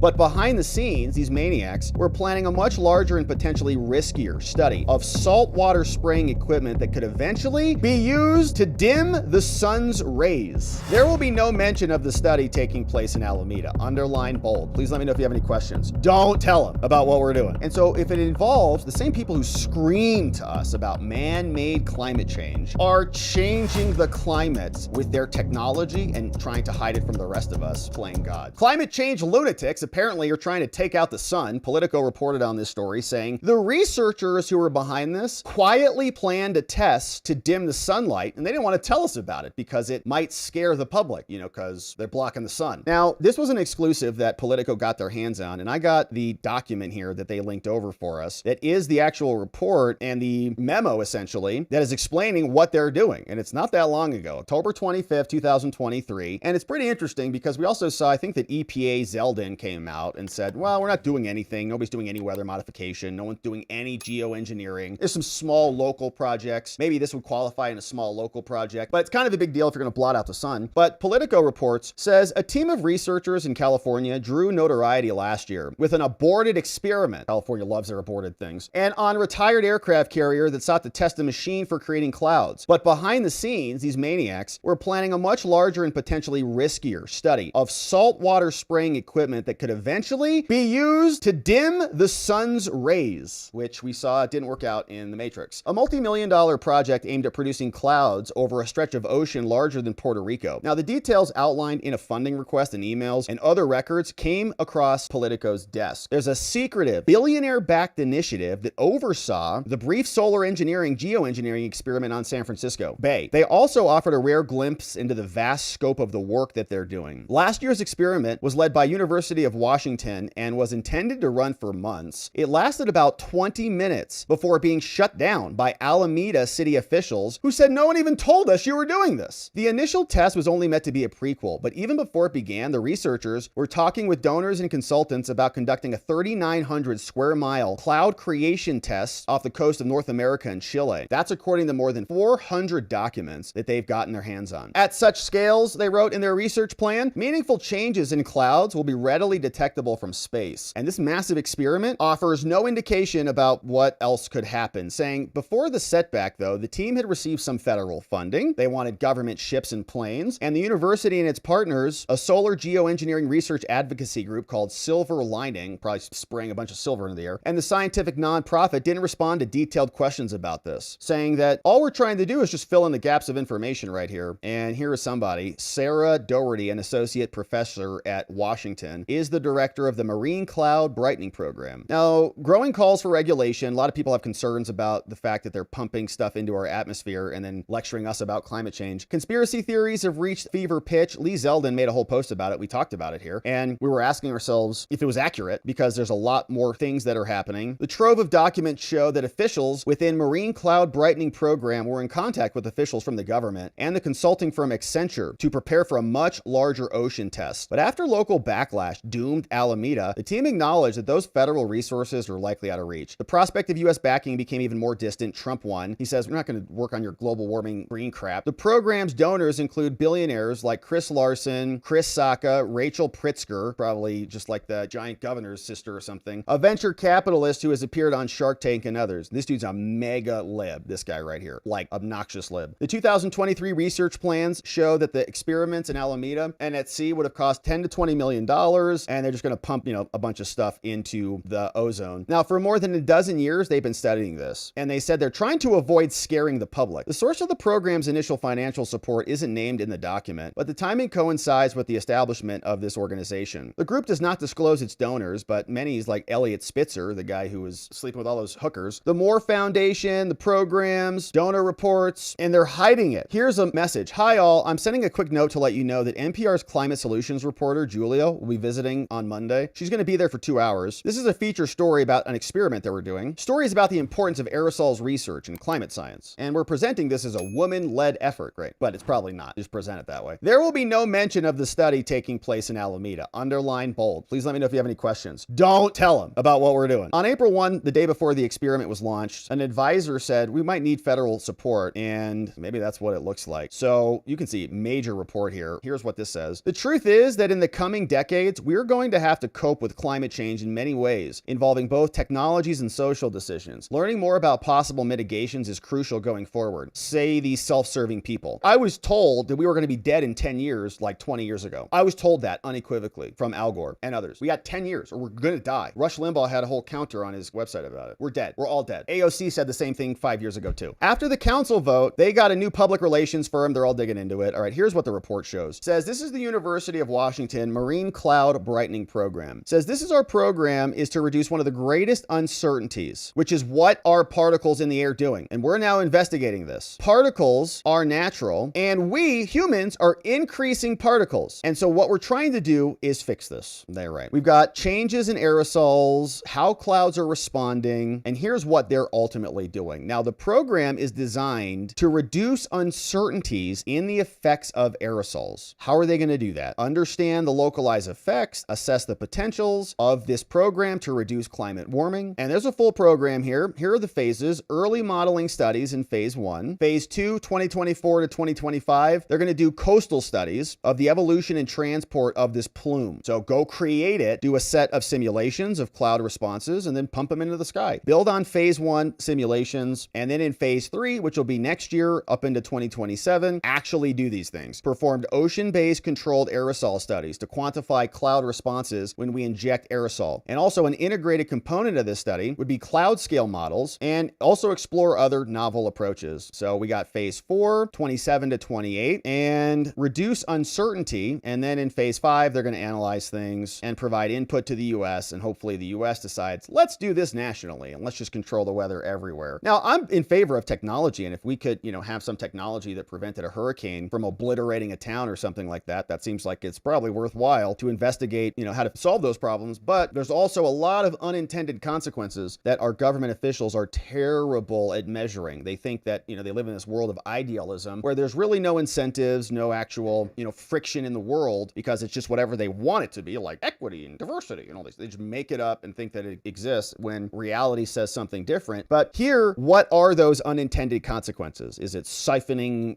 But behind the scenes, these maniacs were planning a much larger and potentially riskier study of saltwater spraying equipment that could eventually be used to dim the sun's rays. There will be no mention of the study taking place in Alameda. Underline bold. Please let me know if you have any questions. Don't tell them about what we're doing. And so if it involves the same people who scream to us about man-made climate change are changing the climate with their technology and trying to hide it from the rest of us playing God. Climate change lunatics apparently are trying to take out the sun. Politico reported on this story saying the researchers who were behind this quietly planned a test to dim the sunlight, and they didn't want to tell us about it because it might scare the public, because they're blocking the sun. Now, this was an exclusive that Politico got their hands on, and I got the document here that they linked over for us that is the actual report and the memo, essentially, that is explaining what they're doing. And it's not that long ago, October 25th, 2023. And it's pretty interesting because we also saw, I think that EPA Zeldin came out and said, well, we're not doing anything. Nobody's doing any weather modification. No one's doing any geoengineering. There's some small local projects. Maybe this would qualify in a small local project, but it's kind of a big deal if you're going to blot out the sun. But Politico reports says a team of researchers in California drew notoriety last year with an aborted experiment. California loves their aborted things. And on a retired aircraft carrier that sought to test a machine for creating clouds. But behind the scenes, these maniacs were planning a much larger and potentially riskier study of saltwater spraying equipment that could eventually be used to dim the sun's rays, which we saw didn't work out in The Matrix. A multi-million-dollar project aimed at producing clouds over a stretch of ocean larger than Puerto Rico. Now, the details outlined in a funding request and emails and other records came across Politico's desk. There's a secretive, billionaire-backed initiative that oversaw the brief solar engineering geoengineering experiment on San Francisco Bay. They also offered a rare glimpse into the vast scope of the work that they're doing. Last year's experiment was led by University of Washington and was intended to run for months. It lasted about 20 minutes before being shut down by Alameda city officials who said no one even told us you were doing this. The initial test was only meant to be a prequel, but even before it began, the researchers were talking with donors and consultants about conducting a 3,900 square mile cloud creation test off the coast of North America and Chile. That's according to more than 400 documents that they've gotten their hands on. At such scales, they wrote in their research plan, meaningful changes in clouds will be readily detectable from space. And this massive experiment offers no indication about what else could happen, saying before the setback, though, the team had received some federal funding. They wanted government ships and planes, and the university and its partners, a solar geoengineering research advocacy group called Silver Lining, probably spraying a bunch of silver into the air, and the scientific nonprofit didn't respond to detailed questions about this, saying that all we're trying to do is just fill in the gaps of information right here. And here is somebody, Sarah Doherty, an associate professor at Washington, is the director of the Marine Cloud Brightening program. Now, growing calls for regulation. A lot of people have concerns about the fact that they're pumping stuff into our atmosphere and then lecturing us about climate change. Conspiracy theories have reached fever pitch. Lee Zeldin made a whole post about it. We talked about it here. And we were asking ourselves if it was accurate because there's a lot more things that are happening. The trove of documents show that officials within Marine Cloud Brightening program were in contact with officials from the government and the consulting firm Accenture to prepare for a much larger ocean test. But after local backlash doomed Alameda, the team acknowledged that those federal resources were likely out of reach. The prospect of U.S. backing became even more distant. Trump won. He says, we're not going to work on your global warming green crap. The program's donors include billionaires like Chris Larson, Chris Sacca, Rachel Pritzker, probably just like the giant governor's sister or something, a venture capitalist who has appeared on Shark Tank and others. This dude's a mega lib, this guy right here, like obnoxious lib. The 2023 research plans show that the experiments in Alameda and at sea would have cost $10 to $20 million, and they're just going to pump, a bunch of stuff into the ozone. Now, for more than a dozen years, they've been studying this, and they said they're trying to avoid scaring the public. The source of the program's initial financial support isn't named in the document, but the timing coincides with the establishment of this organization. The group does not disclose its donors, but many, like Elliot Spitzer, the guy who was sleeping with all those hookers, the Moore Foundation, the programs, donor reports, and they're hiding it. Here's a message. Hi all, I'm sending a quick note to let you know that NPR's climate solutions reporter, Julia, will be visiting on Monday. She's going to be there for 2 hours. This is a feature story about an experiment that we're doing. Stories about the importance of aerosols research and climate science. And we're presenting this as a woman-led effort. Great, but it's probably not. Just present it that way. There will be no mention of the study taking place in Alameda. Underline bold. Please let me know if you have any questions. Don't tell them about what we're doing. On April 1, the day before the experiment was launched, an advisor said we might need federal support, and maybe that's what it looks like. So you can see major report here. Here's what this says. The truth is that in the coming decades, we're going to have to cope with climate change in many ways, involving both technologies and social decisions. Learning more about possible mitigations is crucial going forward, say these self-serving people. I was told that we were going to be dead in 10 years, like 20 years ago. I was told that unequivocally from Al Gore and others. We got 10 years or we're going to die. Rush Limbaugh had a whole counter on his website about it. We're dead. We're all dead. AOC said the same thing 5 years ago too. After the council vote, they got a new public relations firm. They're all digging into it. All right, here's what the report shows. It says this is the University of Washington Marine Cloud Brightening Program. It says this is our program is to reduce one of the greatest uncertainties, which is what are particles in the air doing? And we're now investigating this. Particles are natural and we humans are increasing particles. And so what we're trying to do is fix this. They're right. We've got changes in aerosols, how clouds are responding, and here's what they're ultimately doing. Now, the program is designed to reduce uncertainties in the effects of aerosols. How are they going to do that? Understand the localized effects, assess the potentials of this program to reduce climate warming. And there's a full program here. Here are the phases. Early modeling studies in phase 1. Phase 2, 2024 to 2025. They're going to do coastal studies of the evolution and transport of this plume. So go create it, do a set of simulations of cloud responses, and then pump them into the sky. Build on phase 1 simulations, and then in phase 3, which will be next year up into 2027, actually do these things. Performed ocean-based controlled aerosol studies to quantify cloud responses when we inject aerosol. And also an integrated component of this study would be cloud scale models and also explore other novel approaches. So we got phase 4, 27 to 28, and reduce uncertainty. And then in phase 5, they're going to analyze things and provide input to the US. And hopefully the US decides, let's do this nationally and let's just control the weather everywhere. Now, I'm in favor of technology. And if we could, have some technology that prevented a hurricane from obliterating a town or something like that, that seems like it's probably worthwhile to investigate, how to solve those problems. But there's also a lot of unintended consequences that our government officials are terrible at measuring. They think that, they live in this world of idealism where there's really no incentives, no actual, friction in the world because it's just whatever they want it to be, like equity and diversity and all these. They just make it up and think that it exists when reality says something different. But here, what are those unintended consequences? Is it siphoning,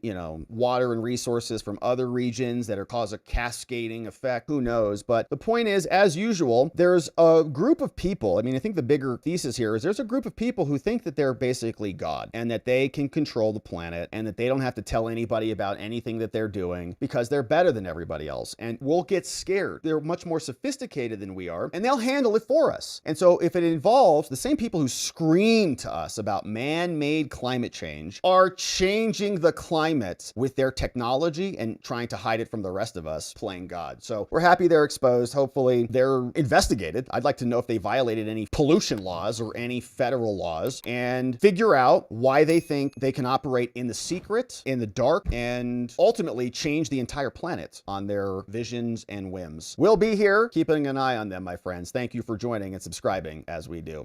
water and resources from other regions that are cause a cascading effect? Who knows? But the point is, as usual, there's a group of people. I think the bigger thesis here is there's a group of people who think that they're basically God and that they can control the planet and that they don't have to tell anybody about anything that they're doing because they're better than everybody else. And we'll get scared. They're much more sophisticated than we are, and they'll handle it for us. And so if it involves the same people who scream to us about man-made climate change are changing the climate with their technology and trying to hide it from the rest of us playing God. So we're happy they're exposed. Hopefully they're investigated. I'd like to know if they violated any pollution laws or any federal laws and figure out why they think they can operate in the secret, in the dark, and ultimately change the entire planet on their visions and whims. We'll be here keeping an eye on them, my friends. Thank you for joining and subscribing as we do.